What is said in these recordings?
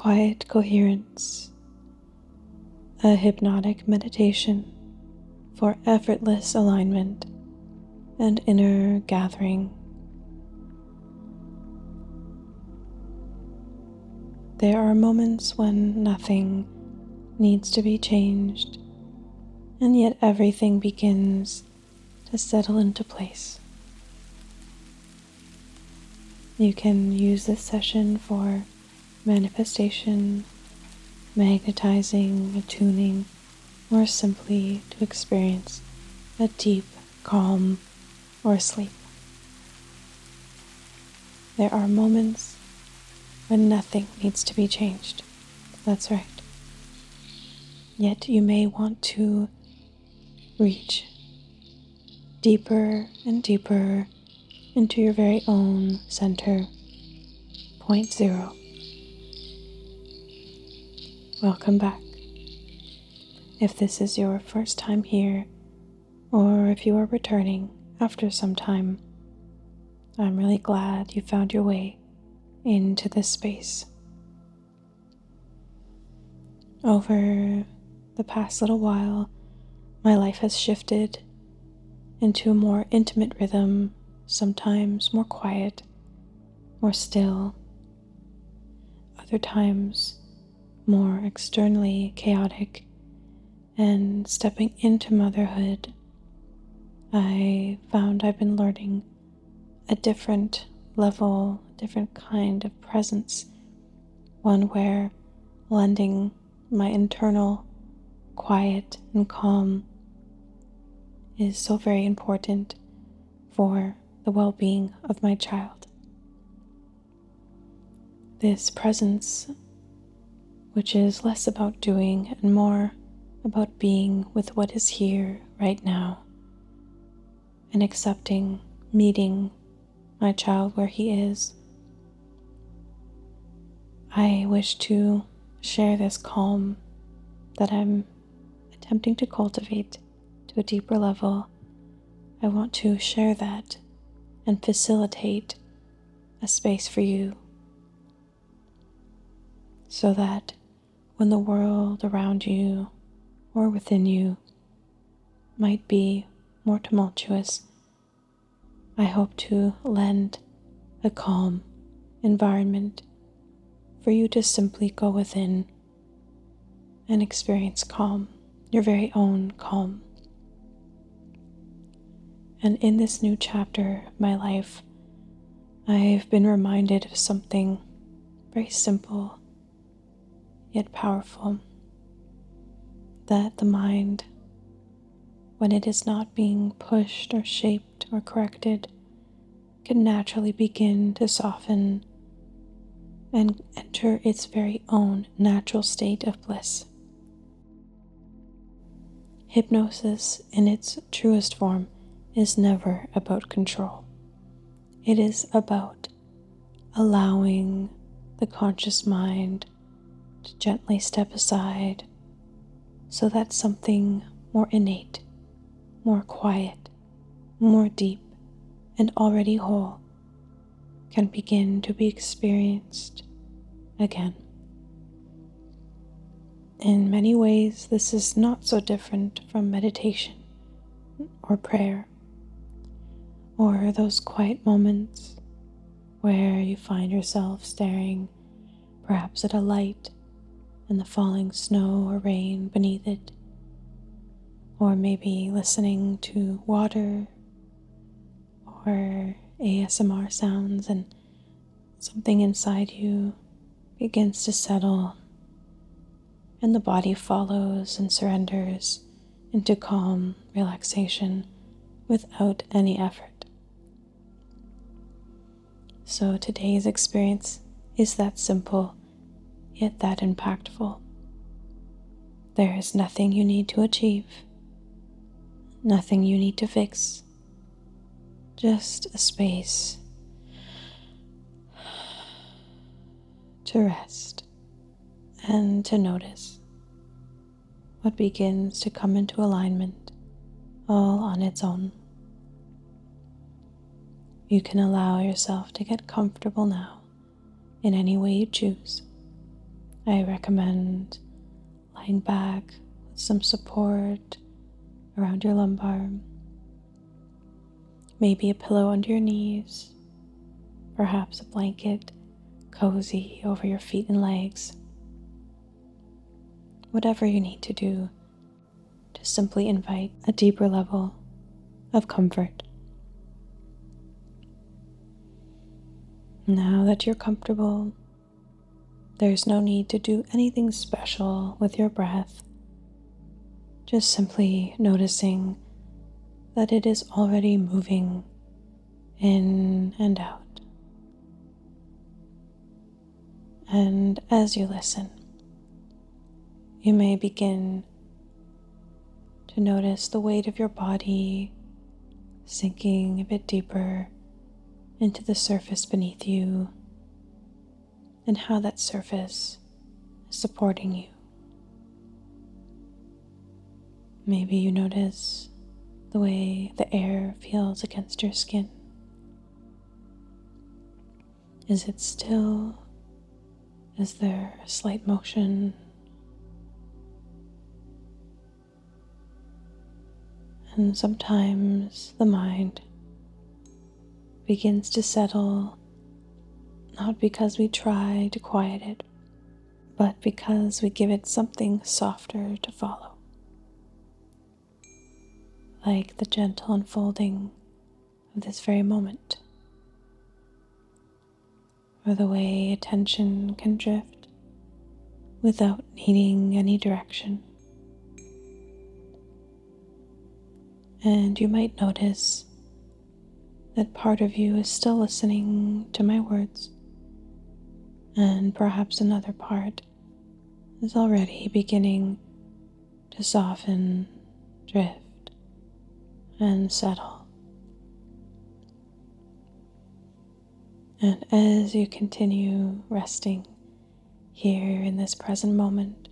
Quiet Coherence, a hypnotic meditation for effortless alignment and inner gathering. There are moments when nothing needs to be changed, and yet everything begins to settle into place. You can use this session for manifestation, magnetizing, attuning, or simply to experience a deep calm or sleep. There are moments when nothing needs to be changed. That's right. Yet you may want to reach deeper and deeper into your very own center, point zero. Welcome back. If this is your first time here, or if you are returning after some time, I'm really glad you found your way into this space. Over the past little while, my life has shifted into a more intimate rhythm, sometimes more quiet, more still, other times more externally chaotic. And stepping into motherhood, I found I've been learning a different level, a different kind of presence, one where lending my internal quiet and calm is so very important for the well-being of my child. This presence, which is less about doing and more about being with what is here right now and accepting, meeting my child where he is. I wish to share this calm that I'm attempting to cultivate to a deeper level. I want to share that and facilitate a space for you so that when the world around you or within you might be more tumultuous, I hope to lend a calm environment for you to simply go within and experience calm, your very own calm. And in this new chapter of my life, I've been reminded of something very simple yet powerful, that the mind, when it is not being pushed or shaped or corrected, can naturally begin to soften and enter its very own natural state of bliss. Hypnosis in its truest form is never about control. It is about allowing the conscious mind to gently step aside so that something more innate, more quiet, more deep, and already whole can begin to be experienced again. In many ways, this is not so different from meditation or prayer, or those quiet moments where you find yourself staring perhaps at a light and the falling snow or rain beneath it, or maybe listening to water or ASMR sounds, and something inside you begins to settle and the body follows and surrenders into calm relaxation without any effort. So today's experience is that simple, yet that impactful. There is nothing you need to achieve, nothing you need to fix, just a space to rest and to notice what begins to come into alignment all on its own. You can allow yourself to get comfortable now in any way you choose. I recommend lying back with some support around your lumbar, maybe a pillow under your knees, perhaps a blanket cozy over your feet and legs. Whatever you need to do to simply invite a deeper level of comfort. Now that you're comfortable, there's no need to do anything special with your breath. Just simply noticing that it is already moving in and out. And as you listen, you may begin to notice the weight of your body sinking a bit deeper into the surface beneath you, and how that surface is supporting you. Maybe you notice the way the air feels against your skin. Is it still? Is there a slight motion? And sometimes the mind begins to settle, not because we try to quiet it, but because we give it something softer to follow, like the gentle unfolding of this very moment, or the way attention can drift without needing any direction. And you might notice that part of you is still listening to my words, and perhaps another part is already beginning to soften, drift, and settle. And as you continue resting here in this present moment,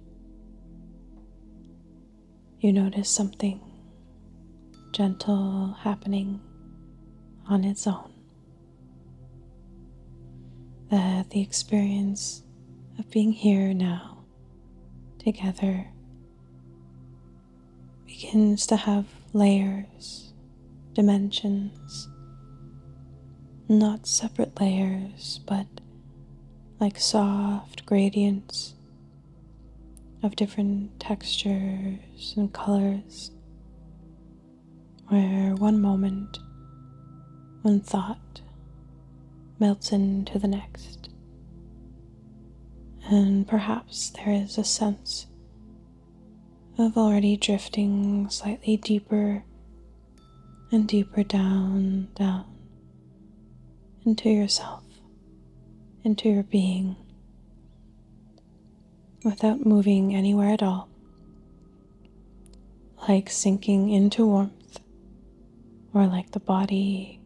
you notice something gentle happening on its own. That the experience of being here now together begins to have layers, dimensions, not separate layers, but like soft gradients of different textures and colors, where one moment, one thought melts into the next, and perhaps there is a sense of already drifting slightly deeper and deeper down into yourself, into your being, without moving anywhere at all, like sinking into warmth, or like the body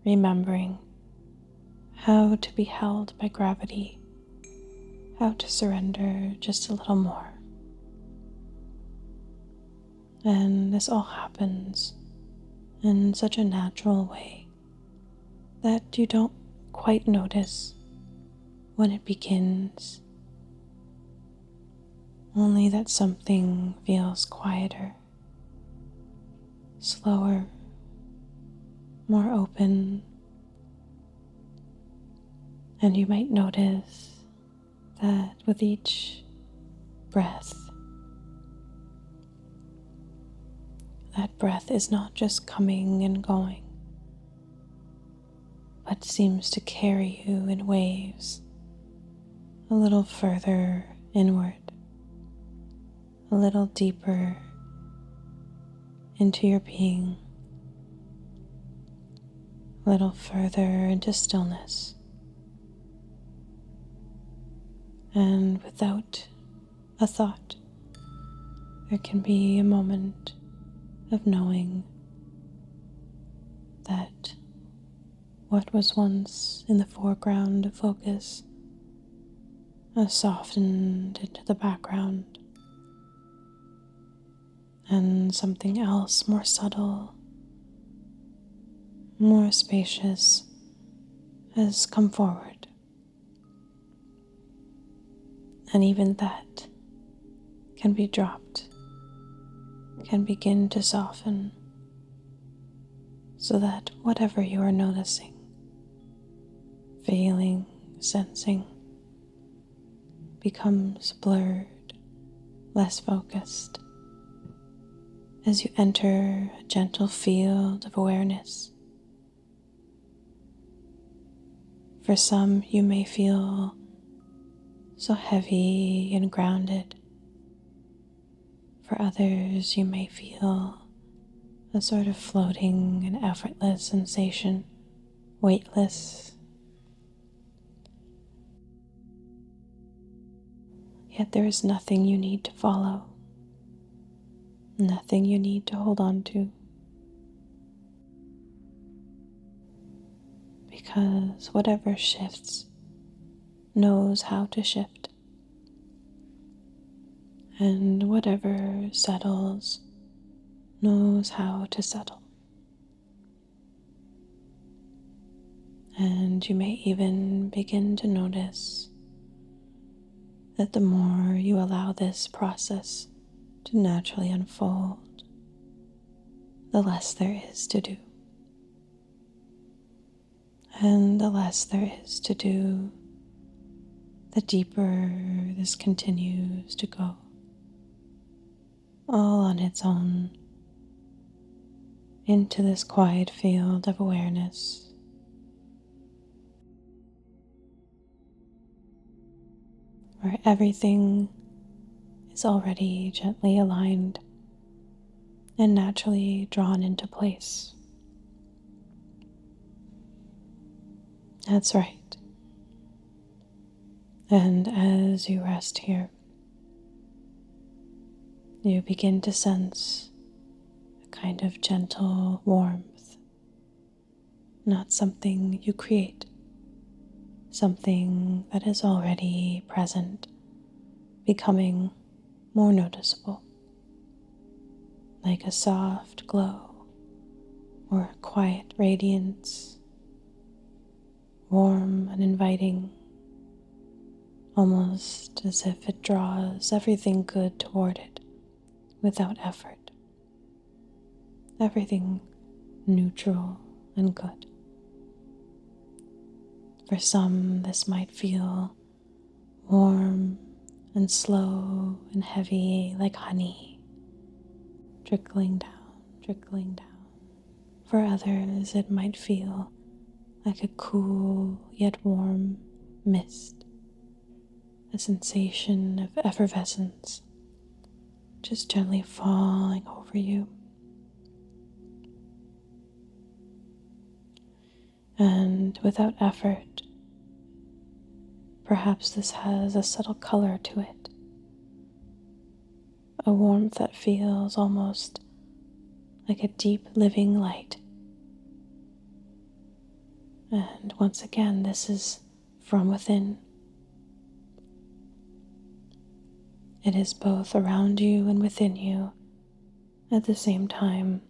remembering how to be held by gravity, how to surrender just a little more. And this all happens in such a natural way that you don't quite notice when it begins, only that something feels quieter, slower, more open, and you might notice that with each breath, that breath is not just coming and going, but seems to carry you in waves a little further inward, a little deeper into your being, a little further into stillness. And without a thought, there can be a moment of knowing that what was once in the foreground of focus has softened into the background, and something else more subtle, more spacious has come forward. And even that can be dropped, can begin to soften, so that whatever you are noticing, feeling, sensing, becomes blurred, less focused, as you enter a gentle field of awareness. For some, you may feel so heavy and grounded. For others, you may feel a sort of floating and effortless sensation, weightless. Yet there is nothing you need to follow, nothing you need to hold on to, because whatever shifts knows how to shift, and whatever settles knows how to settle. And you may even begin to notice that the more you allow this process to naturally unfold, the less there is to do. And the less there is to do, the deeper this continues to go, all on its own, into this quiet field of awareness. Where everything is already gently aligned and naturally drawn into place. That's right. And as you rest here, you begin to sense a kind of gentle warmth, not something you create, something that is already present, becoming more noticeable, like a soft glow or a quiet radiance, warm and inviting, almost as if it draws everything good toward it without effort, everything neutral and good. For some, this might feel warm and slow and heavy like honey, trickling down, trickling down. For others, it might feel like a cool yet warm mist, a sensation of effervescence just gently falling over you. And without effort, perhaps this has a subtle color to it, a warmth that feels almost like a deep living light. And once again, this is from within. It is both around you and within you at the same time.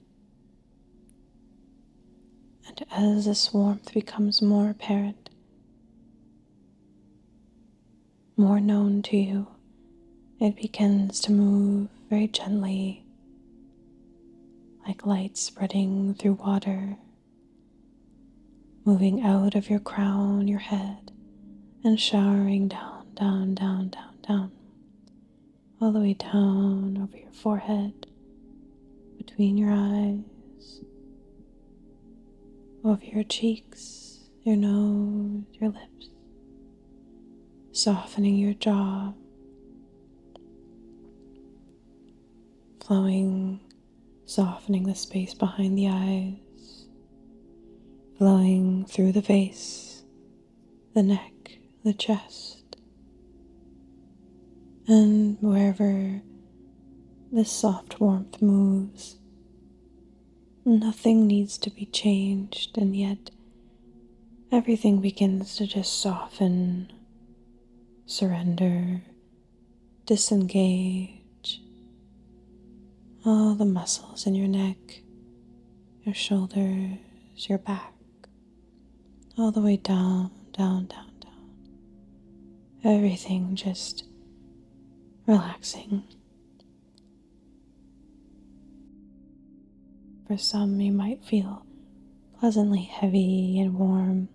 And as this warmth becomes more apparent, more known to you, it begins to move very gently, like light spreading through water, moving out of your crown, your head, and showering down, down, down, down, down, all the way down over your forehead, between your eyes, over your cheeks, your nose, your lips, softening your jaw, flowing, softening the space behind the eyes, flowing through the face, the neck, the chest, and wherever this soft warmth moves, nothing needs to be changed, and yet everything begins to just soften, surrender, disengage. All the muscles in your neck, your shoulders, your back, all the way down, down, down, down. Everything just relaxing. For some, you might feel pleasantly heavy and warm,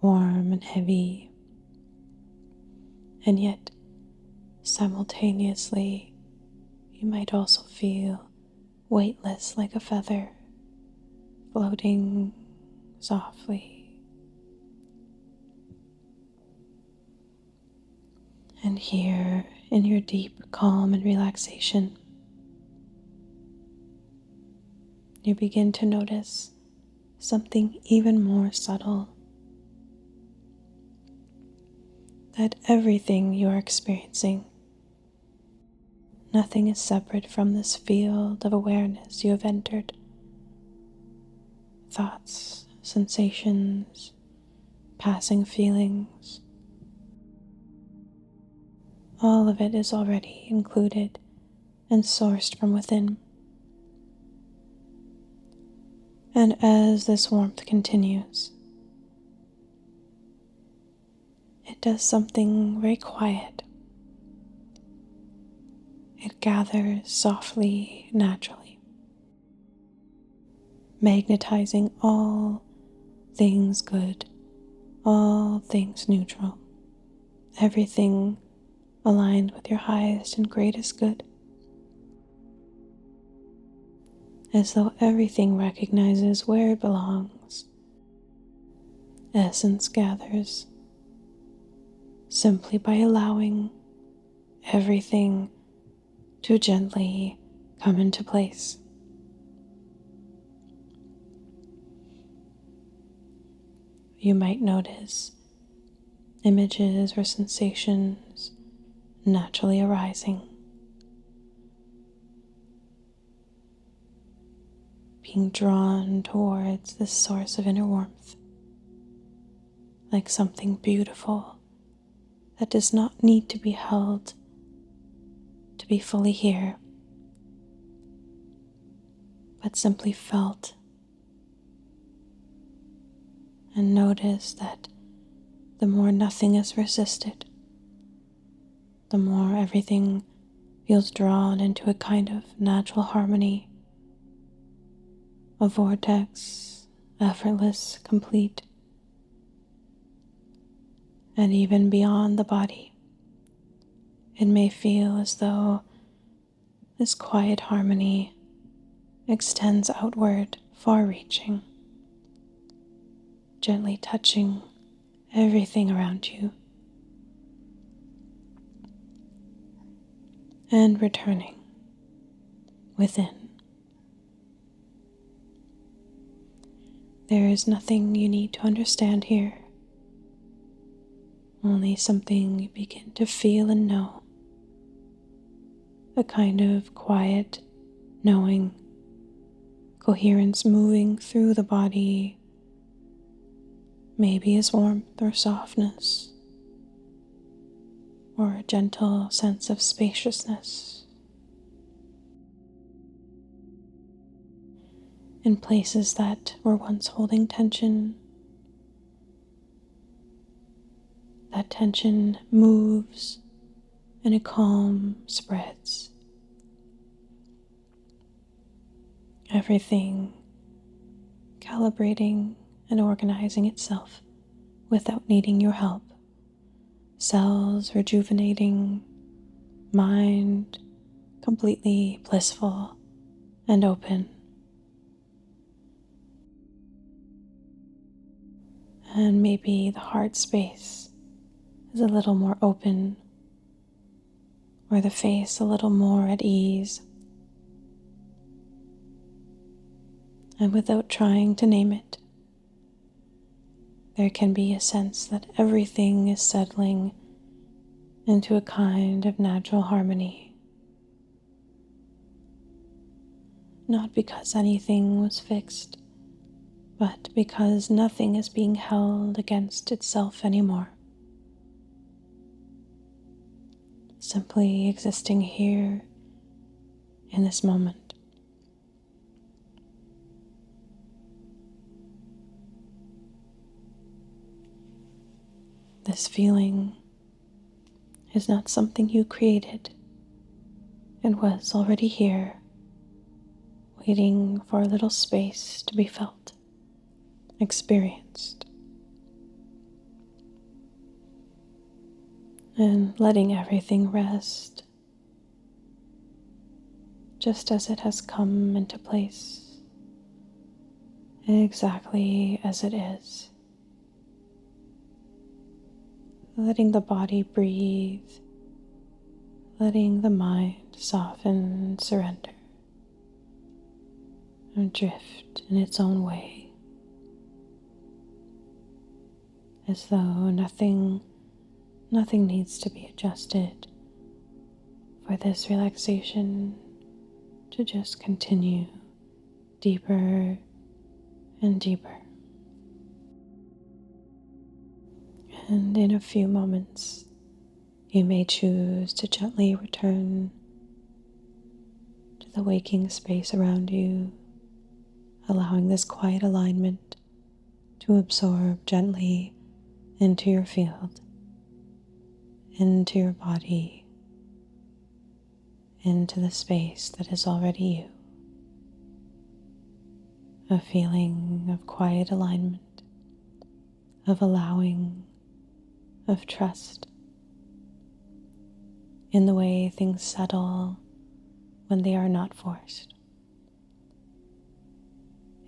warm and heavy, and yet simultaneously you might also feel weightless like a feather, floating softly. And here, in your deep calm and relaxation, you begin to notice something even more subtle. That everything you are experiencing, nothing is separate from this field of awareness you have entered. Thoughts, sensations, passing feelings, all of it is already included and sourced from within. And as this warmth continues, it does something very quiet. It gathers softly, naturally, magnetizing all things good, all things neutral, everything aligned with your highest and greatest good, as though everything recognizes where it belongs. Essence gathers simply by allowing everything to gently come into place. You might notice images or sensations naturally arising, being drawn towards this source of inner warmth, like something beautiful that does not need to be held to be fully here, but simply felt. And notice that the more nothing is resisted, the more everything feels drawn into a kind of natural harmony, a vortex, effortless, complete, and even beyond the body. It may feel as though this quiet harmony extends outward, far-reaching, gently touching everything around you, and returning within. There is nothing you need to understand here, only something you begin to feel and know, a kind of quiet knowing, coherence moving through the body, maybe as warmth or softness, or a gentle sense of spaciousness. In places that were once holding tension, that tension moves and a calm spreads. Everything calibrating and organizing itself without needing your help. Cells rejuvenating, mind completely blissful and open. And maybe the heart space is a little more open, or the face a little more at ease. And without trying to name it, there can be a sense that everything is settling into a kind of natural harmony. Not because anything was fixed, but because nothing is being held against itself anymore. Simply existing here in this moment. This feeling is not something you created. It was already here, waiting for a little space to be felt, experienced, and letting everything rest just as it has come into place, exactly as it is. Letting the body breathe, letting the mind soften, surrender, and drift in its own way, as though nothing needs to be adjusted for this relaxation to just continue deeper and deeper. And in a few moments, you may choose to gently return to the waking space around you, allowing this quiet alignment to absorb gently into your field, into your body, into the space that is already you. A feeling of quiet alignment, of allowing, of trust in the way things settle when they are not forced,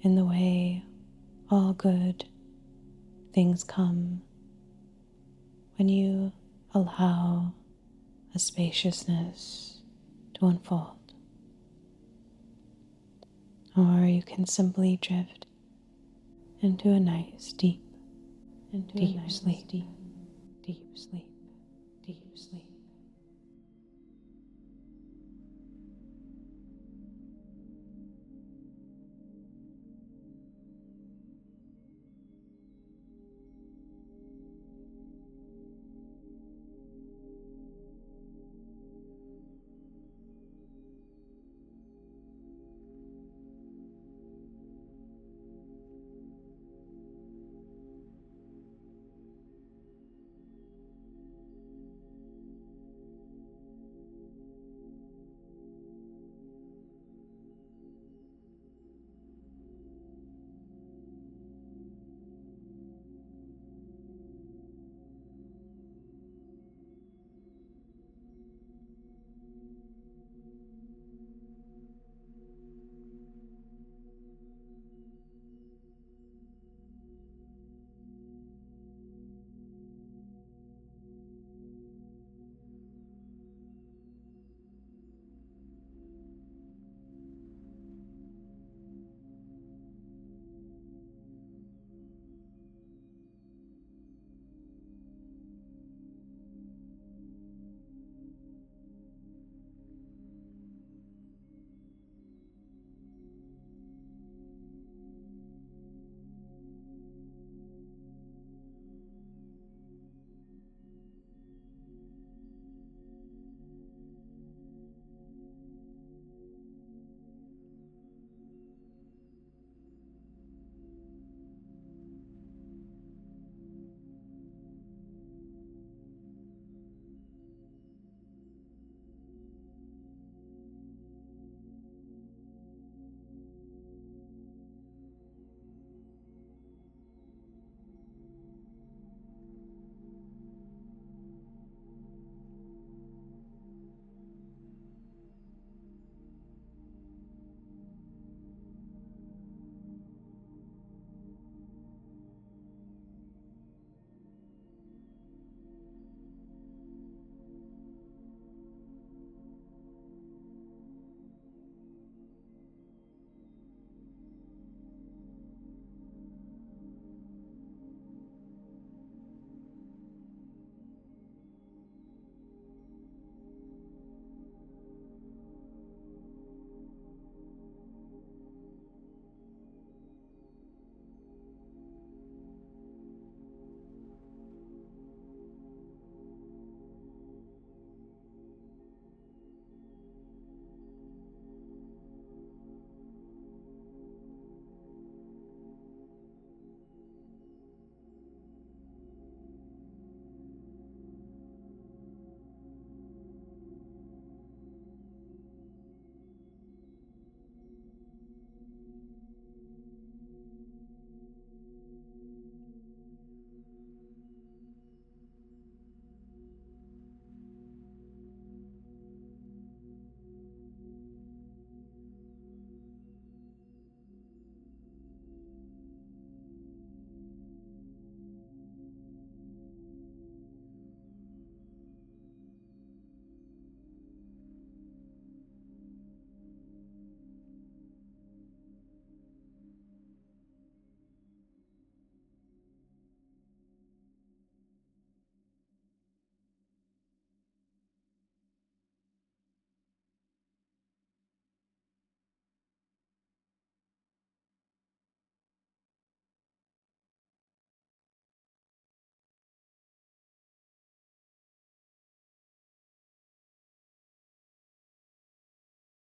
in the way all good things come when you allow a spaciousness to unfold. Or you can simply drift into a nice deep sleep. Deep sleep.